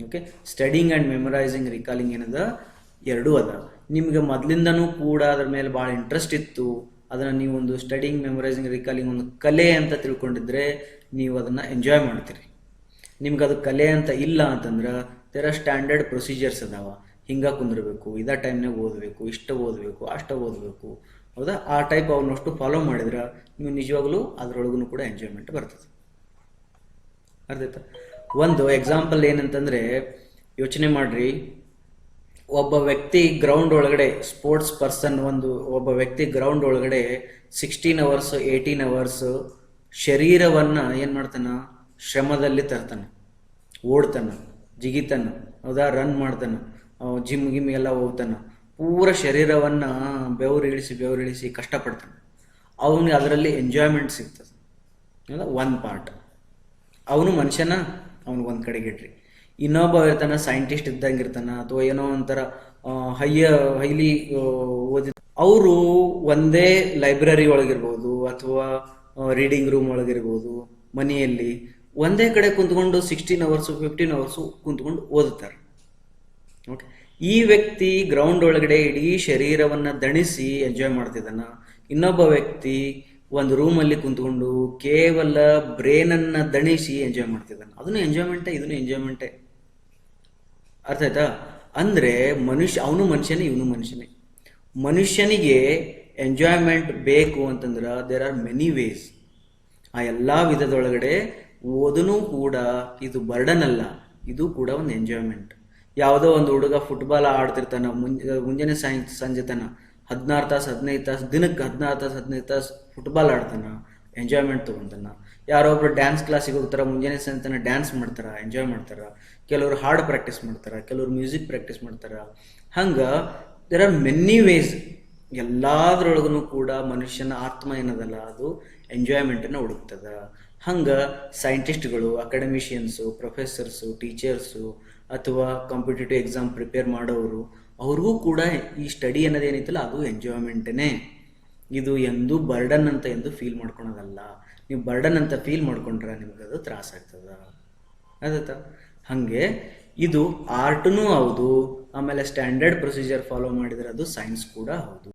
S1: Okay, studying and memorising, recalling ಏನದ, ಎರಡೂ ಅದ. ನಿಮಗೆ ಮೊದಲಿಂದನೂ ಕೂಡ ಅದ್ರ ಮೇಲೆ ಭಾಳ ಇಂಟ್ರೆಸ್ಟ್ ಇತ್ತು, ಅದನ್ನು ನೀವು ಒಂದು ಸ್ಟಡಿಂಗ್, ಮೆಮೊರೈಸಿಂಗ್, ರಿಕಾಲಿಂಗ್ ಒಂದು ಕಲೆ ಅಂತ ತಿಳ್ಕೊಂಡಿದ್ರೆ ನೀವು ಅದನ್ನು ಎಂಜಾಯ್ ಮಾಡ್ತೀರಿ. ನಿಮ್ಗೆ ಅದು ಕಲೆ ಅಂತ ಇಲ್ಲ ಅಂತಂದ್ರೆ ದೇರ್ ಆರ್ ಸ್ಟ್ಯಾಂಡರ್ಡ್ ಪ್ರೊಸೀಜರ್ಸ್ ಅದಾವ. ಹಿಂಗೆ ಕುಂದಿರಬೇಕು, ಇದೇ ಟೈಮ್ನಾಗ ಓದಬೇಕು, ಇಷ್ಟು ಓದಬೇಕು, ಅಷ್ಟು ಓದಬೇಕು, ಹೌದಾ? ಆ ಟೈಪ್ ಅವನ್ನಷ್ಟು ಫಾಲೋ ಮಾಡಿದ್ರೆ ನೀವು ನಿಜವಾಗ್ಲೂ ಅದರೊಳಗೂ ಕೂಡ ಎಂಜಾಯ್ಮೆಂಟ್ ಬರ್ತದೆ. ಅರ್ಥ? ಒಂದು ಎಕ್ಸಾಂಪಲ್ ಏನಂತಂದರೆ, ಯೋಚನೆ ಮಾಡಿರಿ, ಒಬ್ಬ ವ್ಯಕ್ತಿ ಗ್ರೌಂಡ್ ಒಳಗಡೆ, ಸ್ಪೋರ್ಟ್ಸ್ ಪರ್ಸನ್, ಒಬ್ಬ ವ್ಯಕ್ತಿ ಗ್ರೌಂಡ್ ಒಳಗಡೆ 16 ಅವರ್ಸ್ 18 ಅವರ್ಸ್ ಶರೀರವನ್ನು ಏನು ಮಾಡ್ತಾನೆ, ಶ್ರಮದಲ್ಲಿ ತರ್ತಾನೆ, ಓಡ್ತಾನೆ, ಜಿಗಿತಾನೆ, ಹೌದಾ, ರನ್ ಮಾಡ್ತಾನೆ, ಜಿಮ್ ಎಲ್ಲ ಹೋಗ್ತಾನೆ, ಪೂರ ಶರೀರವನ್ನು ಬೆವರಿಳಿಸಿ ಕಷ್ಟಪಡ್ತಾನೆ. ಅವನಿಗೆ ಅದರಲ್ಲಿ ಎಂಜಾಯ್ಮೆಂಟ್ ಸಿಗ್ತದೆ, ಹೌದಾ? ಒಂದು ಪಾರ್ಟ್ ಅವನು ಮನುಷ್ಯನ, ಅವ್ನಿಗೆ ಒಂದು ಕಡೆಗೆ ಇಡ್ರಿ. ಇನ್ನೊಬ್ಬ ಇರ್ತಾನೆ, ಸೈಂಟಿಸ್ಟ್ ಇದ್ದಂಗೆ ಇರ್ತಾನೆ, ಅಥವಾ ಏನೋ ಒಂಥರ ಹೈಲಿ ಓದಿದ ಅವರು ಒಂದೇ ಲೈಬ್ರರಿ ಒಳಗಿರ್ಬೋದು ಅಥವಾ ರೀಡಿಂಗ್ ರೂಮ್ ಒಳಗಿರ್ಬೋದು, ಮನೆಯಲ್ಲಿ ಒಂದೇ ಕಡೆ ಕುಂತ್ಕೊಂಡು 16 ಅವರ್ಸು 15 ಅವರ್ಸು ಕುಂತ್ಕೊಂಡು ಓದುತ್ತಾರೆ. ಓಕೆ, ಈ ವ್ಯಕ್ತಿ ಗ್ರೌಂಡ್ ಒಳಗಡೆ ಇಡೀ ಶರೀರವನ್ನ ದಣಿಸಿ ಎಂಜಾಯ್ ಮಾಡ್ತಿದ್ದಾನ. ಇನ್ನೊಬ್ಬ ವ್ಯಕ್ತಿ ಒಂದು ರೂಮಲ್ಲಿ ಕುಂತ್ಕೊಂಡು ಕೇವಲ ಬ್ರೇನನ್ನ ದಣಿಸಿ ಎಂಜಾಯ್ ಮಾಡ್ತಿದ್ದಾನೆ. ಅದನ್ನು ಎಂಜಾಯ್ಮೆಂಟೇ, ಇದನ್ನು ಎಂಜಾಯ್ಮೆಂಟೇ. ಅರ್ಥ ಆಯ್ತಾ? ಅಂದ್ರೆ ಅವನು ಮನುಷ್ಯನೇ, ಇವನು ಮನುಷ್ಯನೇ. ಮನುಷ್ಯನಿಗೆ ಎಂಜಾಯ್ಮೆಂಟ್ ಬೇಕು ಅಂತಂದ್ರೆ ದೇರ್ ಆರ್ ಮೆನಿ ವೇಸ್. ಆ ಎಲ್ಲ ವಿಧದೊಳಗಡೆ ಓದನು ಕೂಡ ಇದು ಬರ್ಡನ್ ಅಲ್ಲ, ಇದು ಕೂಡ ಒಂದು ಎಂಜಾಯ್ಮೆಂಟ್. ಯಾವುದೋ ಒಂದು ಹುಡುಗ ಫುಟ್ಬಾಲ್ ಆಡ್ತಿರ್ತಾನ, ಮುಂಜಾನೆ ಸಂಜೆ ತನ 16 ತಾಸು 15 ತಾಸು, ದಿನಕ್ಕೆ 16 ತಾಸು 15 ತಾಸು ಫುಟ್ಬಾಲ್ ಆಡ್ತಾನ, ಎಂಜಾಯ್ಮೆಂಟ್ ತೊಗೊಂತಾನ. ಯಾರೊಬ್ರು ಡ್ಯಾನ್ಸ್ ಕ್ಲಾಸಿಗೆ ಹೋಗ್ತಾರ, ಮುಂಜಾನೆ ಸಂಜೆ ತನ ಡ್ಯಾನ್ಸ್ ಮಾಡ್ತಾರ, ಎಂಜಾಯ್ ಮಾಡ್ತಾರ. ಕೆಲವರು ಹಾಡು ಪ್ರಾಕ್ಟೀಸ್ ಮಾಡ್ತಾರ, ಕೆಲವರು ಮ್ಯೂಸಿಕ್ ಪ್ರಾಕ್ಟೀಸ್ ಮಾಡ್ತಾರ. ಹಂಗ ದೇರ್ ಆರ್ ಮೆನಿ ವೇಸ್. ಎಲ್ಲಾದ್ರೊಳಗೂ ಕೂಡ ಮನುಷ್ಯನ ಆತ್ಮ ಏನದಲ್ಲ, ಅದು ಎಂಜಾಯ್ಮೆಂಟನ್ನು ಹುಡುಕ್ತದ. ಹಂಗ ಸೈಂಟಿಸ್ಟ್ಗಳು, ಅಕಾಡೆಮಿಷಿಯನ್ಸು, ಪ್ರೊಫೆಸರ್ಸು, ಟೀಚರ್ಸು ಅಥವಾ ಕಾಂಪಿಟೇಟಿವ್ ಎಕ್ಸಾಮ್ ಪ್ರಿಪೇರ್ ಮಾಡೋರು, ಅವ್ರಿಗೂ ಕೂಡ ಈ ಸ್ಟಡಿ ಅನ್ನೋದೇನೈತಲ್ಲ ಅದು ಎಂಜಾಯ್ಮೆಂಟೇ. ಇದು ಎಂದು ಬರ್ಡನ್ ಅಂತ ಎಂದು ಫೀಲ್ ಮಾಡ್ಕೊಳೋದಲ್ಲ. ನೀವು ಬರ್ಡನ್ ಅಂತ ಫೀಲ್ ಮಾಡ್ಕೊಂಡ್ರೆ ನಿಮ್ಗದು ತ್ರಾಸ ಆಗ್ತದ. ಅದಾಯ್ತಾ? ಹಾಗೆ ಇದು ಆರ್ಟ್ನೂ ಹೌದು, ಆಮೇಲೆ ಸ್ಟ್ಯಾಂಡರ್ಡ್ ಪ್ರೊಸೀಜರ್ ಫಾಲೋ ಮಾಡಿದ್ರೆ ಅದು ಸೈನ್ಸ್ ಕೂಡ ಹೌದು.